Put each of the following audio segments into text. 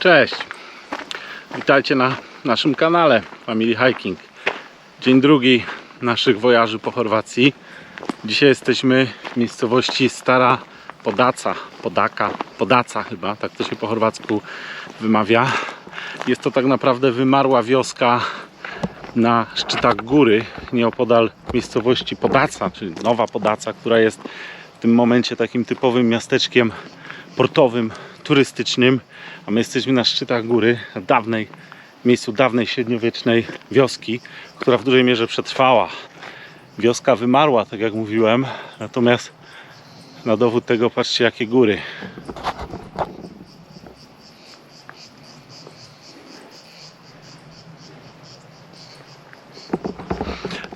Cześć, witajcie na naszym kanale Family Hiking. Dzień drugi naszych wojaży po Chorwacji. Dzisiaj jesteśmy w miejscowości Stara Podaca chyba, tak to się po chorwacku wymawia. Jest to tak naprawdę wymarła wioska na szczytach góry, nieopodal miejscowości Podaca, czyli Nowa Podaca, która jest w tym momencie takim typowym miasteczkiem portowym, turystycznym, a my jesteśmy na szczytach góry, na miejscu dawnej średniowiecznej wioski, która w dużej mierze przetrwała. Wioska wymarła, tak jak mówiłem, natomiast na dowód tego patrzcie, jakie góry.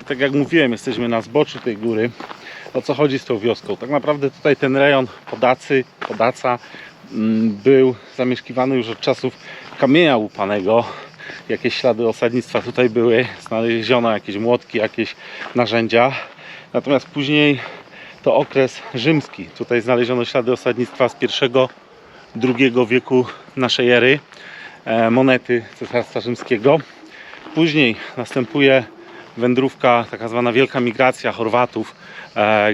Tak jak mówiłem, jesteśmy na zboczu tej góry. O co chodzi z tą wioską? Tak naprawdę tutaj ten rejon Podaca był zamieszkiwany już od czasów kamienia łupanego. Jakieś ślady osadnictwa tutaj były, znaleziono jakieś młotki, jakieś narzędzia. Natomiast później to okres rzymski. Tutaj znaleziono ślady osadnictwa z I-II wieku naszej ery, monety Cesarstwa Rzymskiego. Później następuje wędrówka, taka zwana wielka migracja Chorwatów,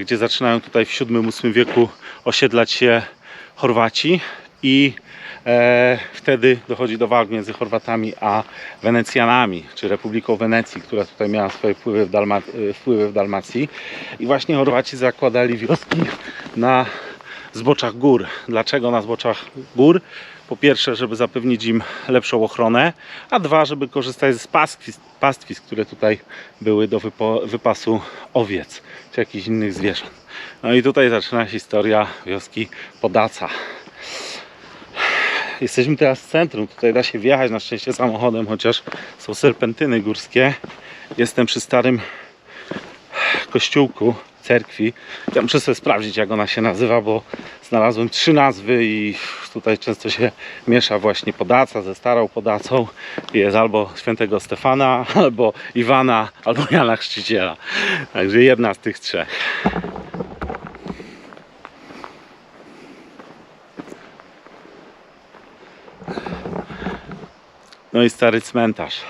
gdzie zaczynają tutaj w VII-VIII wieku osiedlać się Chorwaci i wtedy dochodzi do walk między Chorwatami a Wenecjanami, czy Republiką Wenecji, która tutaj miała swoje wpływy w Dalmacji. I właśnie Chorwaci zakładali wioski na zboczach gór. Dlaczego na zboczach gór? Po pierwsze, żeby zapewnić im lepszą ochronę, a dwa, żeby korzystać z pastwisk, które tutaj były do wypasu owiec, czy jakichś innych zwierząt. No i tutaj zaczyna się historia wioski Podaca. Jesteśmy teraz w centrum, tutaj da się wjechać na szczęście samochodem, chociaż są serpentyny górskie. Jestem przy starym kościółku, cerkwi. Ja muszę sobie sprawdzić, jak ona się nazywa, bo znalazłem 3 nazwy i tutaj często się miesza właśnie Podaca ze Starą Podacą. Jest albo świętego Stefana, albo Iwana, albo Jana Chrzciciela. Także jedna z tych 3. No i stary cmentarz.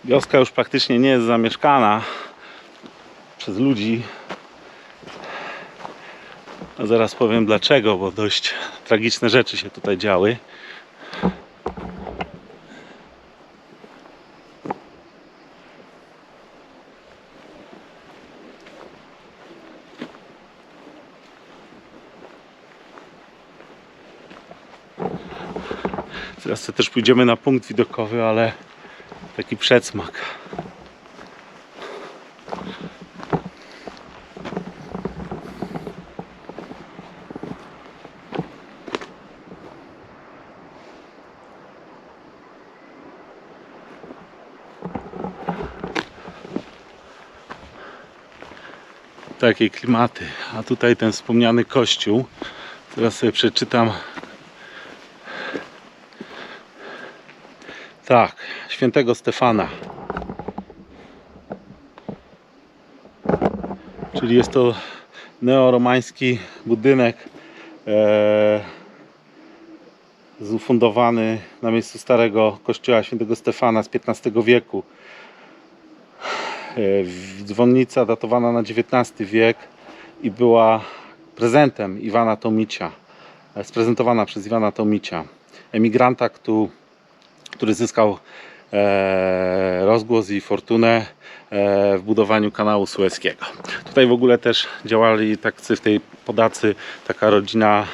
Wioska już praktycznie nie jest zamieszkana przez ludzi. A zaraz powiem dlaczego, bo dość tragiczne rzeczy się tutaj działy. Teraz też pójdziemy na punkt widokowy, ale taki przedsmak. Takie klimaty. A tutaj ten wspomniany kościół. Teraz sobie przeczytam. Tak, świętego Stefana. Czyli jest to neoromański budynek ufundowany na miejscu starego kościoła świętego Stefana z XV wieku. Dzwonnica datowana na XIX wiek i była prezentem Iwana Tomicia, sprezentowana przez Iwana Tomicia, emigranta, który zyskał rozgłos i fortunę w budowaniu kanału sueskiego. Tutaj w ogóle też działali tacy w tej Podacy taka rodzina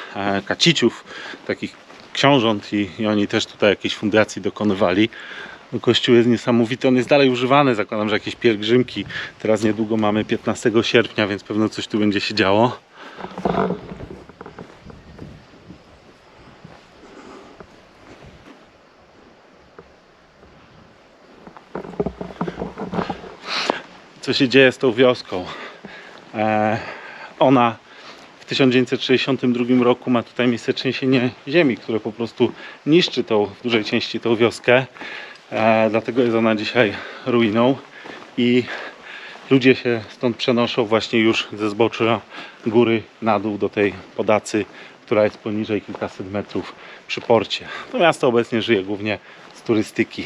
Kaciciów, takich książąt i oni też tutaj jakiejś fundacji dokonywali. Kościół jest niesamowity, on jest dalej używany, zakładam, że jakieś pielgrzymki. Teraz niedługo mamy 15 sierpnia, więc pewno coś tu będzie się działo. Co się dzieje z tą wioską? Ona w 1962 roku ma tutaj miejsce trzęsienie ziemi, które po prostu niszczy w dużej części tą wioskę. Dlatego jest ona dzisiaj ruiną i ludzie się stąd przenoszą właśnie już ze zbocza góry na dół do tej Podacy która jest poniżej kilkaset metrów przy porcie. To miasto obecnie żyje głównie z turystyki.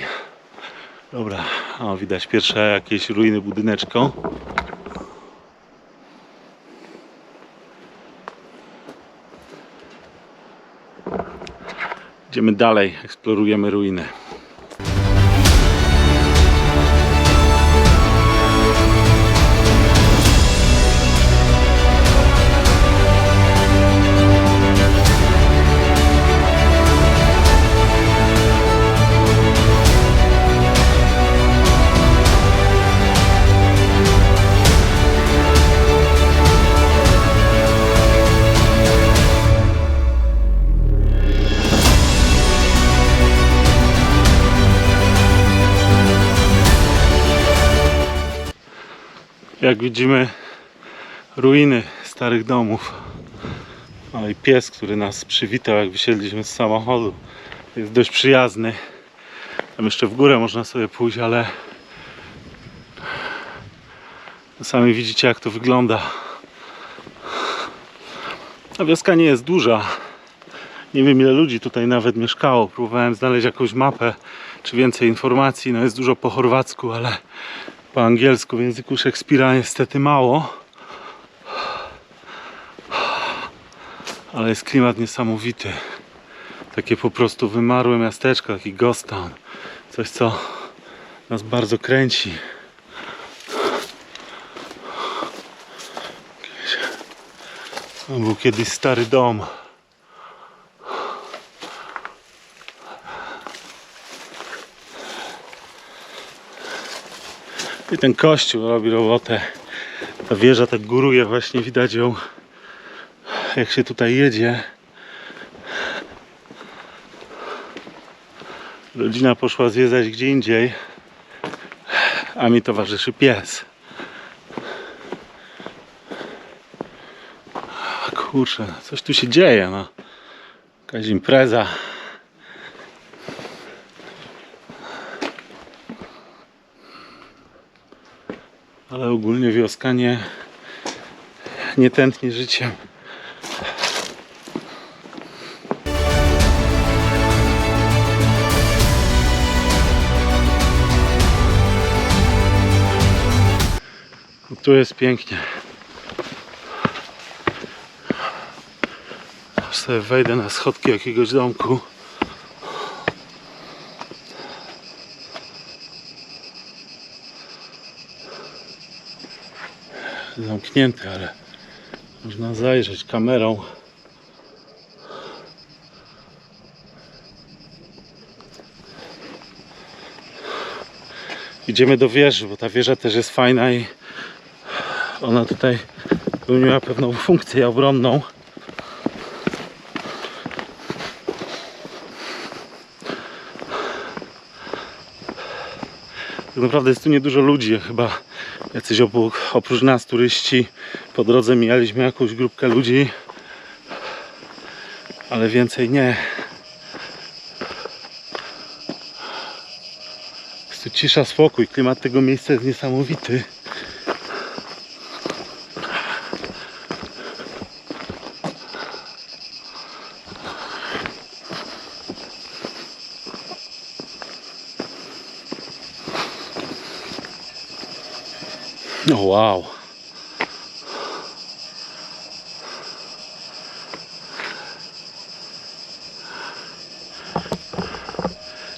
Dobra, o, widać pierwsze jakieś ruiny budyneczko. Idziemy dalej, eksplorujemy ruiny. Jak widzimy, ruiny starych domów. No i pies, który nas przywitał, jak wysiedliśmy z samochodu, jest dość przyjazny. Tam jeszcze w górę można sobie pójść, ale sami widzicie, jak to wygląda. Ta wioska nie jest duża. Nie wiem, ile ludzi tutaj nawet mieszkało. Próbowałem znaleźć jakąś mapę czy więcej informacji. No jest dużo po chorwacku, ale po angielsku, w języku Szekspira niestety mało. Ale jest klimat niesamowity. Takie po prostu wymarłe miasteczko, taki ghost town. Coś, co nas bardzo kręci. To był kiedyś stary dom. I ten kościół robi robotę. Ta wieża tak góruje, właśnie widać ją, jak się tutaj jedzie. Rodzina poszła zwiedzać gdzie indziej, a mi towarzyszy pies. Kurczę, coś tu się dzieje, no. Jakaś impreza. Ale ogólnie wioska nie tętni życiem. Tu jest pięknie. Aż sobie wejdę na schodki jakiegoś domku. Zamknięte, ale można zajrzeć kamerą. Idziemy do wieży, bo ta wieża też jest fajna i ona tutaj pełniła pewną funkcję obronną. Tak naprawdę jest tu niedużo ludzi, chyba jacyś oprócz nas turyści. Po drodze mijaliśmy jakąś grupkę ludzi, ale więcej nie. Jest tu cisza, spokój, klimat tego miejsca jest niesamowity. O wow.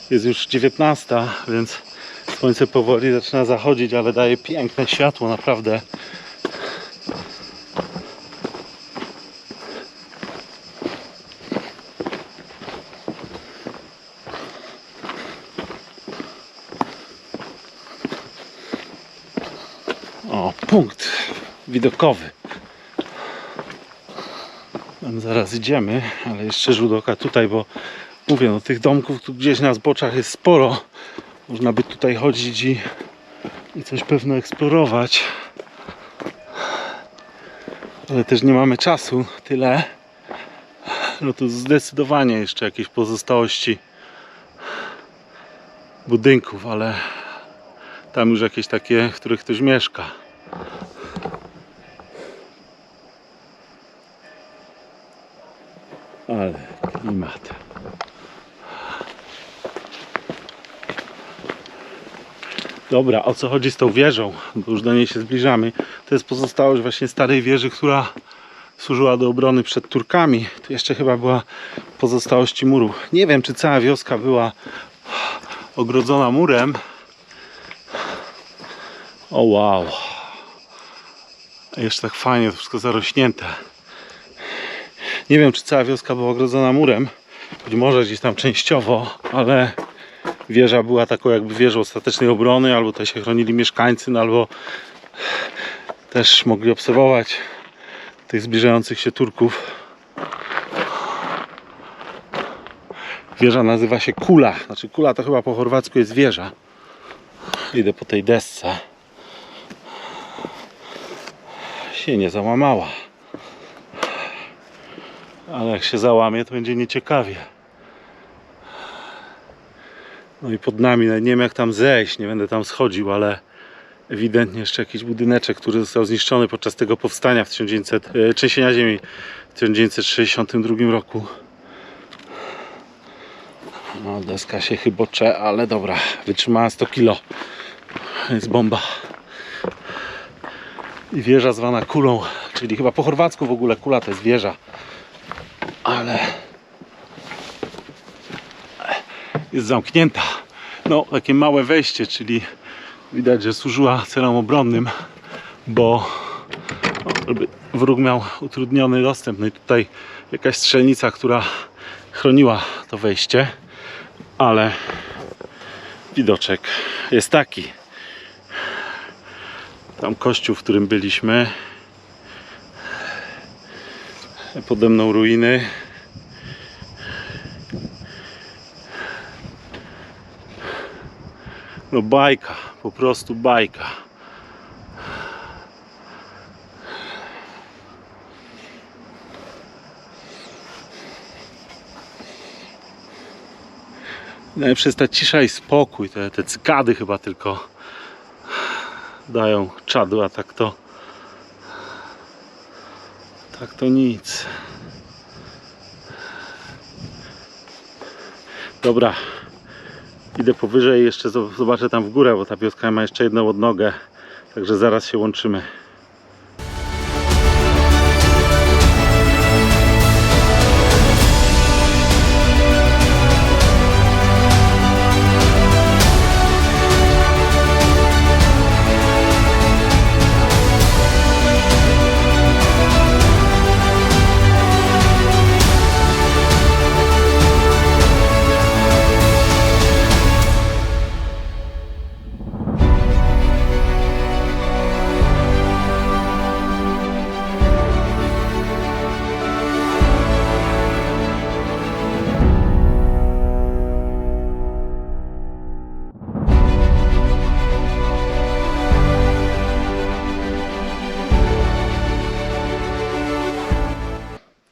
Jest już 19, więc słońce powoli zaczyna zachodzić, ale daje piękne światło, naprawdę. O, punkt widokowy. Tam zaraz idziemy, ale jeszcze rzut oka tutaj, bo mówię, no tych domków tu gdzieś na zboczach jest sporo. Można by tutaj chodzić i coś pewno eksplorować. Ale też nie mamy czasu tyle. No tu zdecydowanie jeszcze jakieś pozostałości budynków, ale tam już jakieś takie, w których ktoś mieszka. Ale klimat. Dobra, o co chodzi z tą wieżą? Bo już do niej się zbliżamy. To jest pozostałość właśnie starej wieży, która służyła do obrony przed Turkami. Tu jeszcze chyba była pozostałości muru. Nie wiem, czy cała wioska była ogrodzona murem. O wow. Jeszcze tak fajnie, to wszystko zarośnięte. Nie wiem, czy cała wioska była ogrodzona murem. Być może gdzieś tam częściowo, ale wieża była taką jakby wieżą ostatecznej obrony, albo tutaj się chronili mieszkańcy, no albo też mogli obserwować tych zbliżających się Turków. Wieża nazywa się Kula. Znaczy Kula to chyba po chorwacku jest wieża. Idę po tej desce. Się nie załamała. Ale jak się załamie, to będzie nieciekawie. No i pod nami, nie wiem jak tam zejść, nie będę tam schodził, ale ewidentnie jeszcze jakiś budyneczek, który został zniszczony podczas tego powstania w trzęsienia ziemi w 1962 roku. No, deska się chybocze, ale dobra, wytrzymała 100 kg. Jest bomba. I wieża zwana Kulą, czyli chyba po chorwacku w ogóle Kula to jest wieża. Ale jest zamknięta. No, takie małe wejście, czyli widać, że służyła celom obronnym, bo żeby wróg miał utrudniony dostęp. No i tutaj jakaś strzelnica, która chroniła to wejście, ale widoczek jest taki. Tam kościół, w którym byliśmy. Pode mną ruiny. No bajka, po prostu bajka. Najlepsze jest ta cisza i spokój. Te cykady chyba tylko dają czadu, a tak to nic. Dobra, idę powyżej, jeszcze zobaczę tam w górę, bo ta wioska ma jeszcze jedną odnogę, także zaraz się łączymy.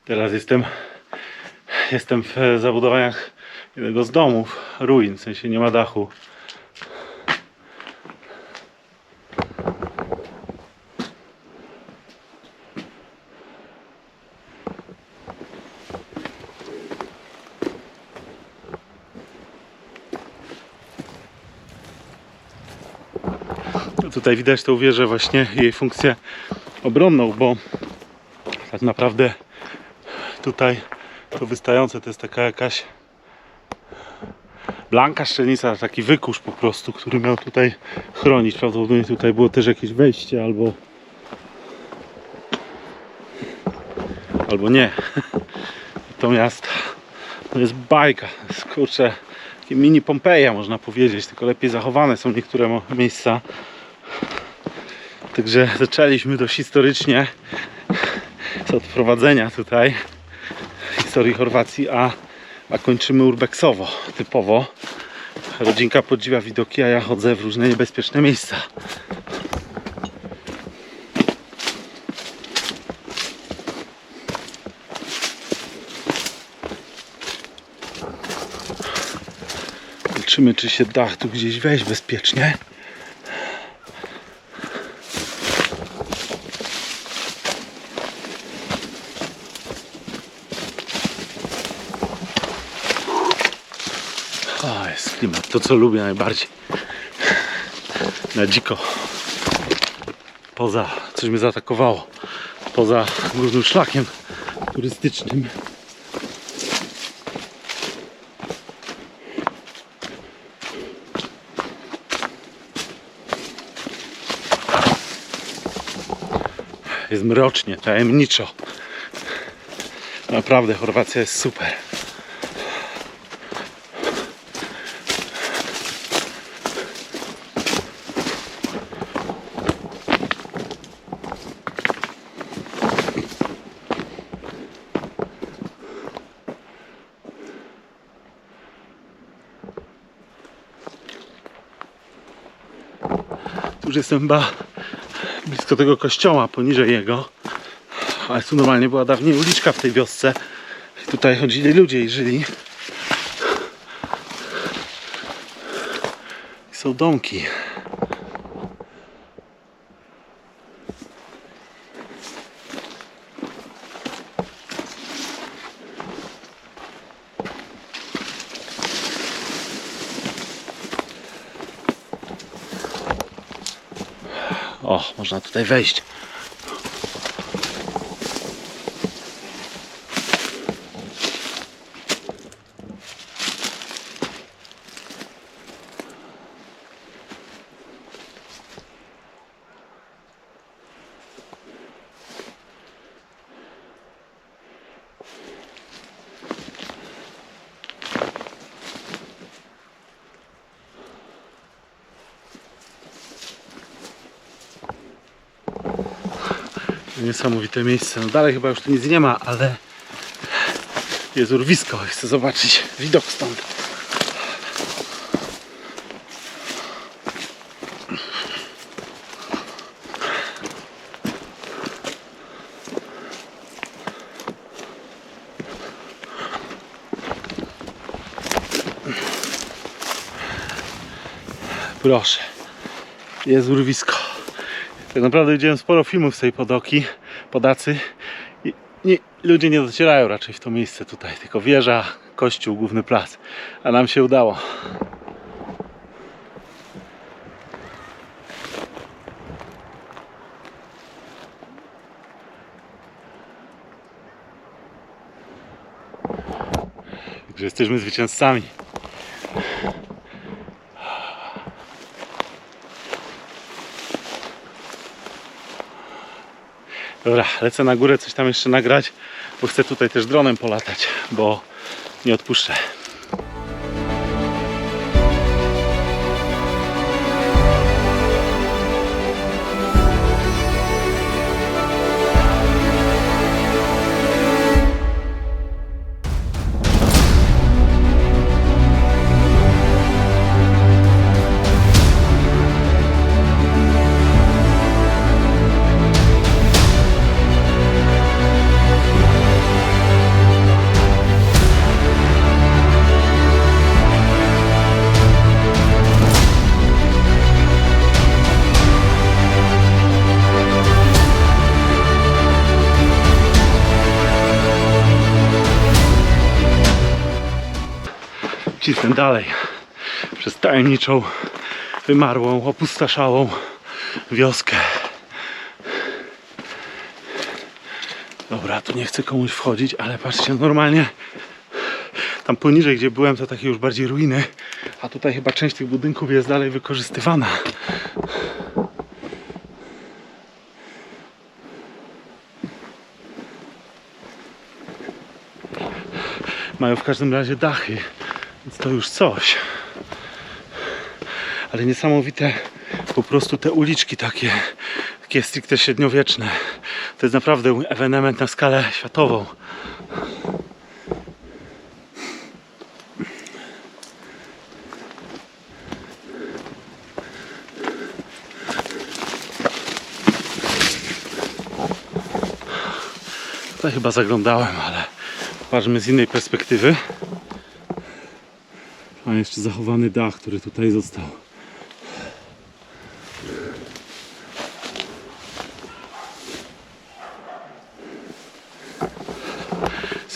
Teraz jestem w zabudowaniach jednego z domów, ruin, w sensie nie ma dachu. Tutaj widać tą wieżę, właśnie jej funkcję obronną, bo tak naprawdę tutaj to wystające to jest taka jakaś blanka szczelnica, taki wykurz po prostu, który miał tutaj chronić. Prawdopodobnie tutaj było też jakieś wejście albo nie. Natomiast to jest bajka, to jest, kurczę, takie mini Pompeja można powiedzieć, tylko lepiej zachowane są niektóre miejsca. Także zaczęliśmy dość historycznie od wprowadzenia tutaj historii Chorwacji, a kończymy urbexowo, typowo. Rodzinka podziwia widoki, a ja chodzę w różne niebezpieczne miejsca. Zobaczymy, czy się da tu gdzieś wejść bezpiecznie. to co lubię najbardziej. Na dziko. Poza, coś mnie zaatakowało. Poza głównym szlakiem turystycznym. Jest mrocznie, tajemniczo. Naprawdę Chorwacja jest super. Tu już jestem chyba blisko tego kościoła, poniżej jego. Ale tu normalnie była dawniej uliczka w tej wiosce. I tutaj chodzili ludzie i żyli. I są domki. O, można tutaj wejść. Niesamowite miejsce. No dalej chyba już tu nic nie ma, ale jest urwisko. Chcę zobaczyć widok stąd. Proszę. Jest urwisko. Tak naprawdę widziałem sporo filmów z tej Podacy i ludzie nie docierają raczej w to miejsce tutaj, tylko wieża, kościół, główny plac, a nam się udało. Także jesteśmy zwycięzcami. Dobra, lecę na górę coś tam jeszcze nagrać, bo chcę tutaj też dronem polatać, bo nie odpuszczę. Cisnę dalej przez tajemniczą, wymarłą, opustoszałą wioskę. Dobra, tu nie chcę komuś wchodzić, ale patrzcie, normalnie tam poniżej, gdzie byłem, to takie już bardziej ruiny, a tutaj chyba część tych budynków jest dalej wykorzystywana. Mają w każdym razie dachy, więc to już coś. Ale niesamowite po prostu te uliczki takie stricte średniowieczne. To jest naprawdę ewenement na skalę światową. Tutaj chyba zaglądałem, ale patrzmy z innej perspektywy. A jeszcze zachowany dach, który tutaj został.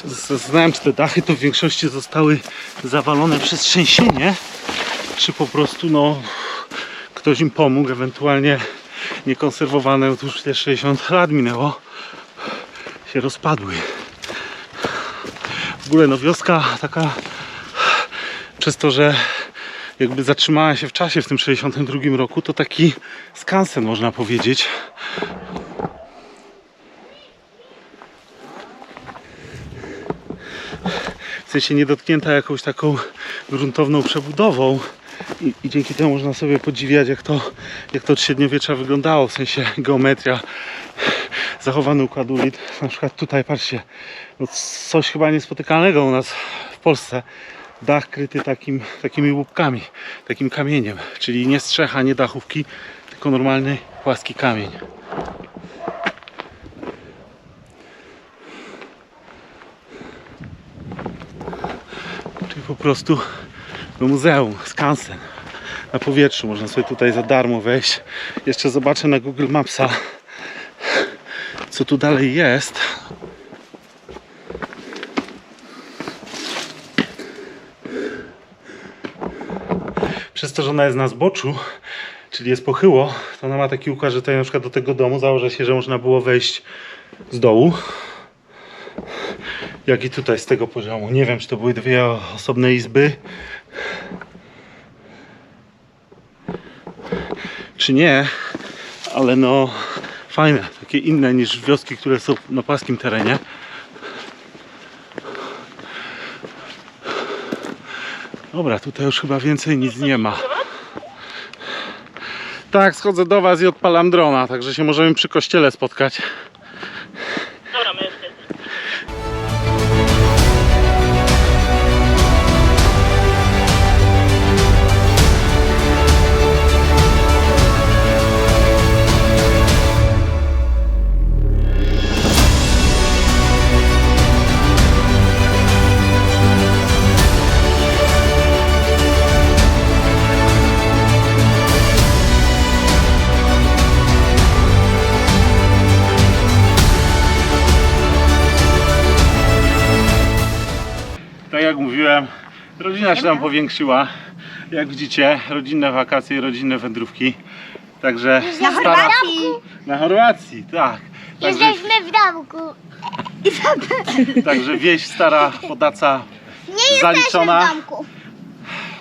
Zastanawiam się, czy te dachy to w większości zostały zawalone przez trzęsienie, czy po prostu no ktoś im pomógł, ewentualnie niekonserwowane, no to już te 60 lat minęło, się rozpadły. W ogóle no wioska taka, przez to, że jakby zatrzymała się w czasie w tym 62 roku, to taki skansen, można powiedzieć. W sensie nie dotknięta jakąś taką gruntowną przebudową i dzięki temu można sobie podziwiać, jak to od średniowiecza wyglądało, w sensie geometria, zachowany układ ulic. Na przykład tutaj, patrzcie, no coś chyba niespotykanego u nas w Polsce. Dach kryty takimi łupkami, takim kamieniem, czyli nie strzecha, nie dachówki, tylko normalny płaski kamień. Czyli po prostu do muzeum, skansen na powietrzu. Można sobie tutaj za darmo wejść. Jeszcze zobaczę na Google Mapsa, co tu dalej jest. Przez to, że ona jest na zboczu, czyli jest pochyło, to ona ma taki układ, że tutaj na przykład do tego domu założę się, że można było wejść z dołu, jak i tutaj z tego poziomu. Nie wiem, czy to były dwie osobne izby, czy nie, ale no fajne, takie inne niż wioski, które są na płaskim terenie. Dobra, tutaj już chyba więcej nic nie ma. Tak, schodzę do was i odpalam drona, także się możemy przy kościele spotkać. Dobra, my jesteśmy. Tak jak mówiłem, rodzina się nam powiększyła. Jak widzicie, rodzinne wakacje, rodzinne wędrówki. Także Na Chorwacji. Na Chorwacji, tak. Także, Jesteśmy w domku. także wieś stara Podaca Nie zaliczona. jesteśmy w domku.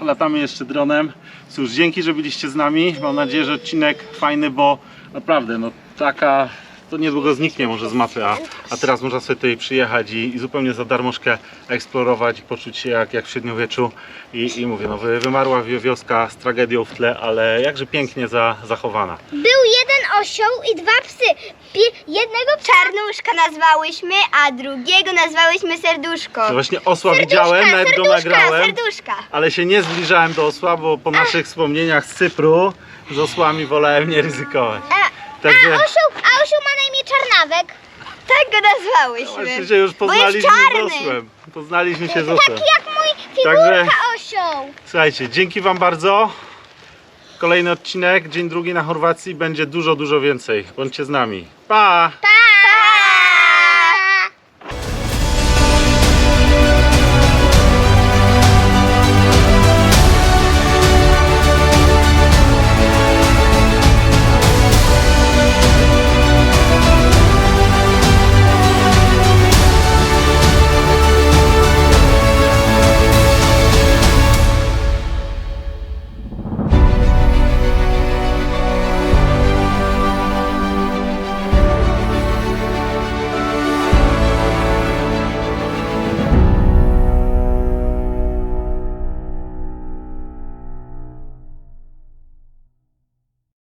Latamy jeszcze dronem. Cóż, dzięki, że byliście z nami. Mam nadzieję, że odcinek fajny, bo naprawdę no taka to niedługo zniknie może z mapy, a teraz można sobie tutaj przyjechać i zupełnie za darmożkę eksplorować i poczuć się jak w średniowieczu i mówię, no wymarła wioska z tragedią w tle, ale jakże pięknie zachowana. Był jeden osioł i dwa psy. Jednego czarnuszka nazwałyśmy, a drugiego nazwałyśmy serduszko. To właśnie osła widziałem, nawet go nagrałem, serduszka. ale się nie zbliżałem do osła, bo po naszych wspomnieniach z Cypru z osłami wolałem nie ryzykować. Także A osioł ma na imię Czarnawek. Tak go nazwałyśmy. właśnie się już poznaliśmy z osłem. Poznaliśmy się z osłem. Taki jak mój figurka Także osioł. słuchajcie, dzięki wam bardzo. Kolejny odcinek, dzień drugi na Chorwacji, będzie dużo więcej. Bądźcie z nami. Pa! Pa!